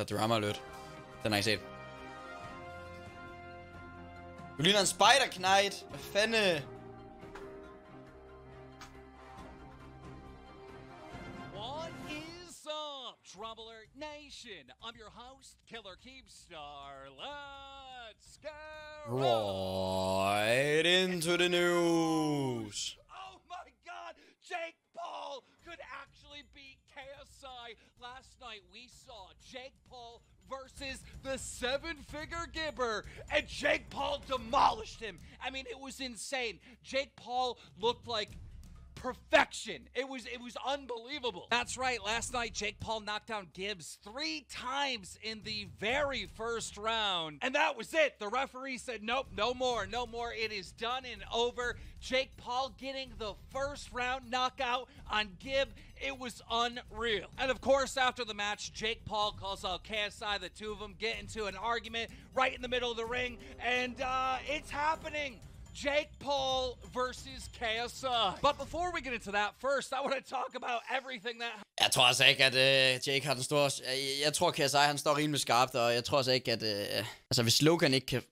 Der drama alert. Den har jeg set. Du ligner en spider-knight. Hvad fanden? What is up, Troubler Nation? I'm your host, Killer Keepstar. Let's go! Right into the news. Oh my god, Jake Paul could actually beat KSI. Last night we saw Jake Paul versus the seven-figure Gibber, and Jake Paul demolished him. I mean, it was insane. Jake Paul looked like perfection. It was unbelievable. That's right. Last night, Jake Paul knocked down Gibbs 3 times in the very first round. And that was it. The referee said, nope, no more, no more. It is done and over. Jake Paul getting the first round knockout on Gibb. It was unreal. And of course, after the match, Jake Paul calls out KSI. The two of them get into an argument right in the middle of the ring. And it's happening. Jake Paul versus KSI. But before we get into that, first, I want to talk about everything that... Jeg tror altså ikke, at Jake har den store... Jeg tror, KSI han står rimelig skarpt, og jeg tror altså ikke, at... altså, hvis Logan ikke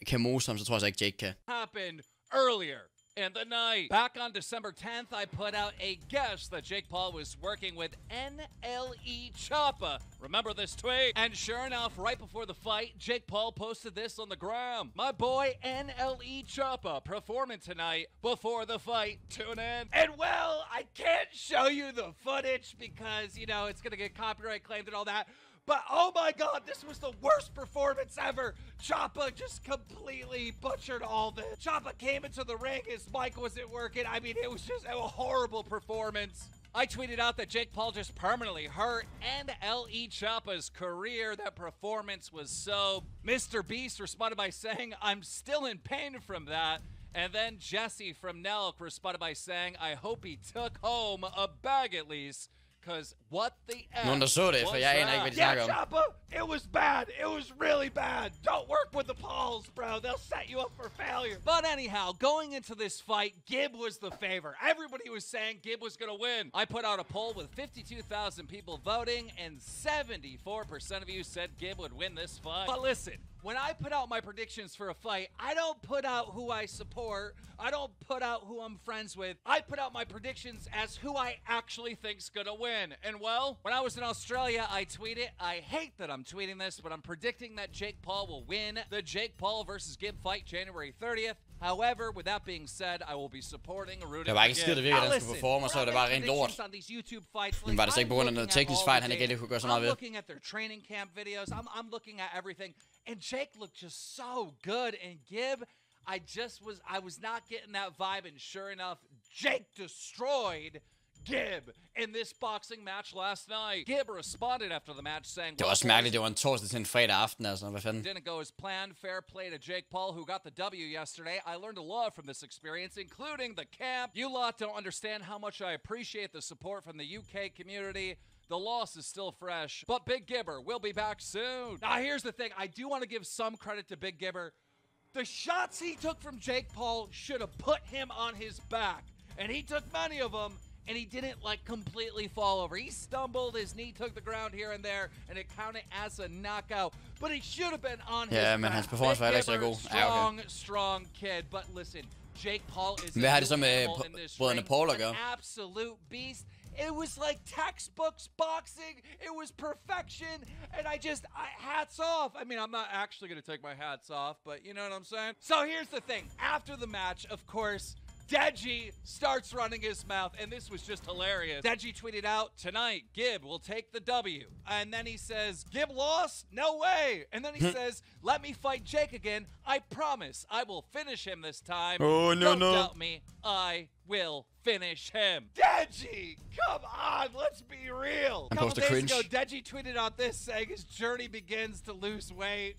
kan mose ham, så tror jeg altså ikke, Jake kan. Happened earlier in the night. Back on December 10th, I put out a guess that Jake Paul was working with NLE Choppa. Remember this tweet? And sure enough, right before the fight, Jake Paul posted this on the gram. My boy NLE Choppa performing tonight before the fight. Tune in. And well, I can't show you the footage because, you know, it's going to get copyright claimed and all that. But oh my god, this was the worst performance ever. Choppa just completely butchered all this. Choppa came into the ring, his mic wasn't working. I mean, it was just a horrible performance. I tweeted out that Jake Paul just permanently hurt NLE Choppa's career. That performance was so... Mr. Beast responded by saying, I'm still in pain from that. And then Jesse from Nelk responded by saying, I hope he took home a bag at least. Because what the F Nogen, der så det, for jeg aner ikke, hvad de snakker om. Choppa, it was bad. It was really bad. Don't work with the Pauls, bro. They'll set you up for failure. But anyhow, going into this fight, Gibb was the favorite. Everybody was saying Gibb was going to win. I put out a poll with 52,000 people voting, and 74% of you said Gibb would win this fight. But listen, when I put out my predictions for a fight, I don't put out who I support. I don't put out who I'm friends with. I put out my predictions as who I actually think's gonna win. And well, when I was in Australia, I tweeted, I hate that I'm tweeting this, but I'm predicting that Jake Paul will win the Jake Paul versus Gibb fight January 30th. However, with that being said, I will be supporting a rooting. Det var ikke skidt, det virkede, at han skulle performe, så det var rent lort. Men var det så ikke på grund af noget teknisk fejl, han ikke kunne gøre så meget ved? I'm looking at their training camp videos. I'm looking at everything. And Jake looked just so good. And Gibb, I was not getting that vibe. And sure enough, Jake destroyed Gibb in this boxing match last night. Gibb responded after the match saying, det var også mærkeligt, det var en torsdag til en fredag aften, altså. Hvad fanden? Didn't go as planned. Fair play to Jake Paul, who got the W yesterday. I learned a lot from this experience, including the camp. You lot don't understand how much I appreciate the support from the UK community. The loss is still fresh, but Big Gibber will be back soon. Now, here's the thing. I do want to give some credit to Big Gibber. The shots he took from Jake Paul should have put him on his back, and he took many of them, and he didn't, like, completely fall over. He stumbled, his knee took the ground here and there, and it counted as a knockout, but he should have been on his back. Men hans performance var ikke så god. Strong kid, but listen, Jake Paul is Hvad har det så med brødrene Paul at gøre? An absolute beast. It was like textbooks boxing. It was perfection. And hats off. I mean, I'm not actually going to take my hats off, but you know what I'm saying? So here's the thing. After the match, of course, Deji starts running his mouth, and this was just hilarious. Deji tweeted out, tonight, Gibb will take the W. And then he says, Gibb lost? No way. And then he says, let me fight Jake again. I promise I will finish him this time. Oh, no, Don't doubt me. I will finish him. Deji, come on, let's be real. A couple days ago, Deji tweeted out this saying his journey begins to lose weight.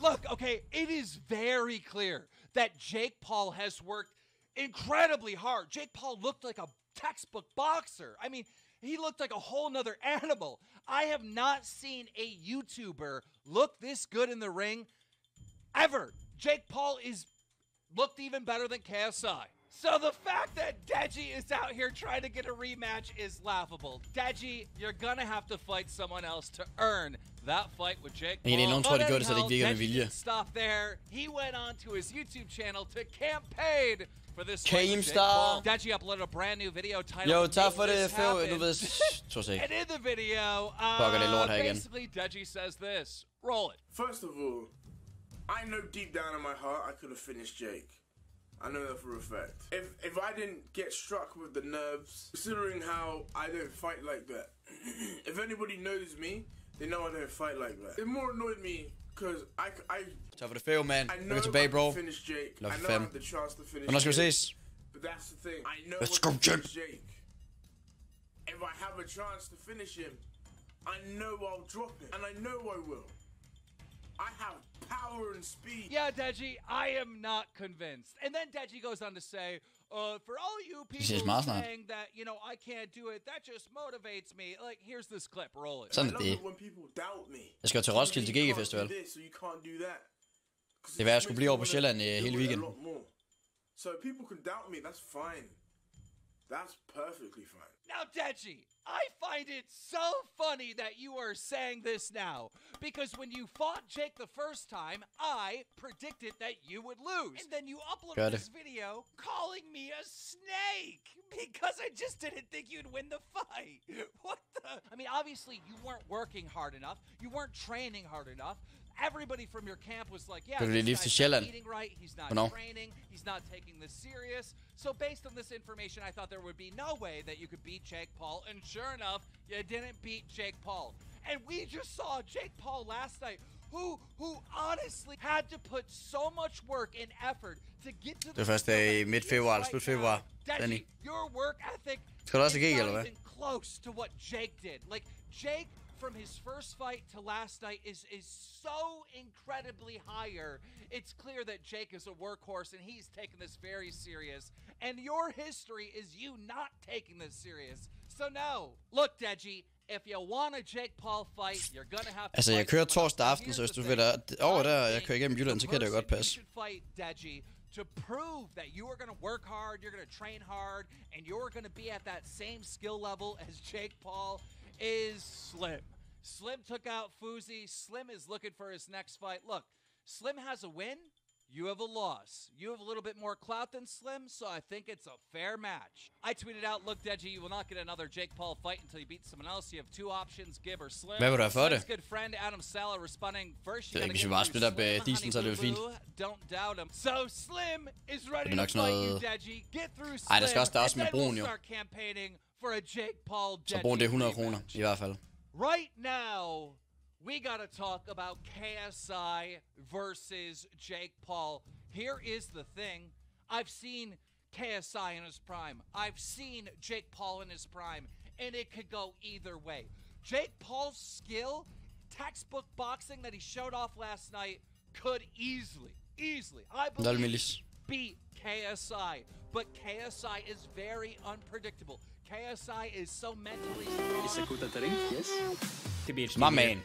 Look, okay, it is very clear that Jake Paul has worked incredibly hard. Jake Paul looked like a textbook boxer. I mean, he looked like a whole nother animal. I have not seen a YouTuber look this good in the ring ever. Jake Paul looked even better than KSI. So the fact that Deji is out here trying to get a rematch is laughable. Deji, you're gonna have to fight someone else to earn that fight with Jake Paul. Nogen tror, de gjorde det, så det ikke virker med vilje. Stop there. He went on to his YouTube channel to campaign for this Keimstar. Deji uploaded a brand new video titled Jo, tak for det, Feo. Du ved, and in the video, basically Deji says this. Roll it. First of all, I know deep down in my heart I could have finished Jake. I know that for a fact. If I didn't get struck with the nerves, considering how I don't fight like that, if anybody knows me, they know I don't fight like that. It more annoyed me because I tak for det, Feo, man. know tilbage, bro. I finish Jake. I know I have the chance to finish Hvornår skal vi Jake. ses? But that's the thing. I know Let's I go, can finish Jake. If I have a chance to finish him, I know I'll drop him, and I know I will. I have power and speed. Yeah, Deji, I am not convinced. And then Deji goes on to say, for all you people saying that, you know, I can't do it, that just motivates me. Like, here's this clip, roll it. Sådan det. Jeg skal til Roskilde til GG Festival. Det er hvad jeg skulle blive over på Sjælland hele weekenden. So people can doubt me, that's fine. That's perfectly fine. Now, Deji, I find it so funny that you are saying this now. Because when you fought Jake the first time, I predicted that you would lose. And then you uploaded this video calling me a snake. Because I just didn't think you'd win the fight. What the? I mean, obviously, you weren't working hard enough. You weren't training hard enough. Everybody from your camp was like, yeah, this guy's not eating right, he's not training, he's not taking this serious. So based on this information, I thought there would be no way that you could beat Jake Paul. And sure enough, you didn't beat Jake Paul. And we just saw Jake Paul last night, who honestly had to put so much work and effort to get to the... Det er først i midt februar, eller slut februar. Deji, your work ethic is not even close to what Jake did. Like, Jake... from his first fight to last night is so incredibly higher. It's clear that Jake is a workhorse and he's taking this very serious. And your history is you not taking this serious. So no. Look, Deji, if you want a Jake Paul fight, you're gonna have to altså, jeg kører torsdag aften, så hvis du vil over der, jeg kører igennem Jylland, så kan det jo godt passe. Fight Deji to prove that you are going to work hard, you're going to train hard, and you're going to be at that same skill level as Jake Paul is Slim. Slim took out Fuzi. Slim is looking for his next fight. Look, Slim has a win. You have a loss. You have a little bit more clout than Slim, so I think it's a fair match. I tweeted out, look, Deji, you will not get another Jake Paul fight until you beat someone else. You have two options, Gib or Slim. Hvad vil du have for det? His good friend Adam Sala responding, first you gotta get get split up decent, så er det jo fint. Don't doubt him. So Slim is ready to fight you, Deji. Get through Slim. Ej, der skal også starte med broen, jo. Start campaigning for a Jake Paul Deji. Så broen det er 100 kroner, i hvert fald. Right now, we gotta talk about KSI versus Jake Paul. Here is the thing. I've seen KSI in his prime. I've seen Jake Paul in his prime. And it could go either way. Jake Paul's skill, textbook boxing that he showed off last night, could easily, I believe, beat KSI. But KSI is very unpredictable. KSI is so mentally strong. Yes. My man.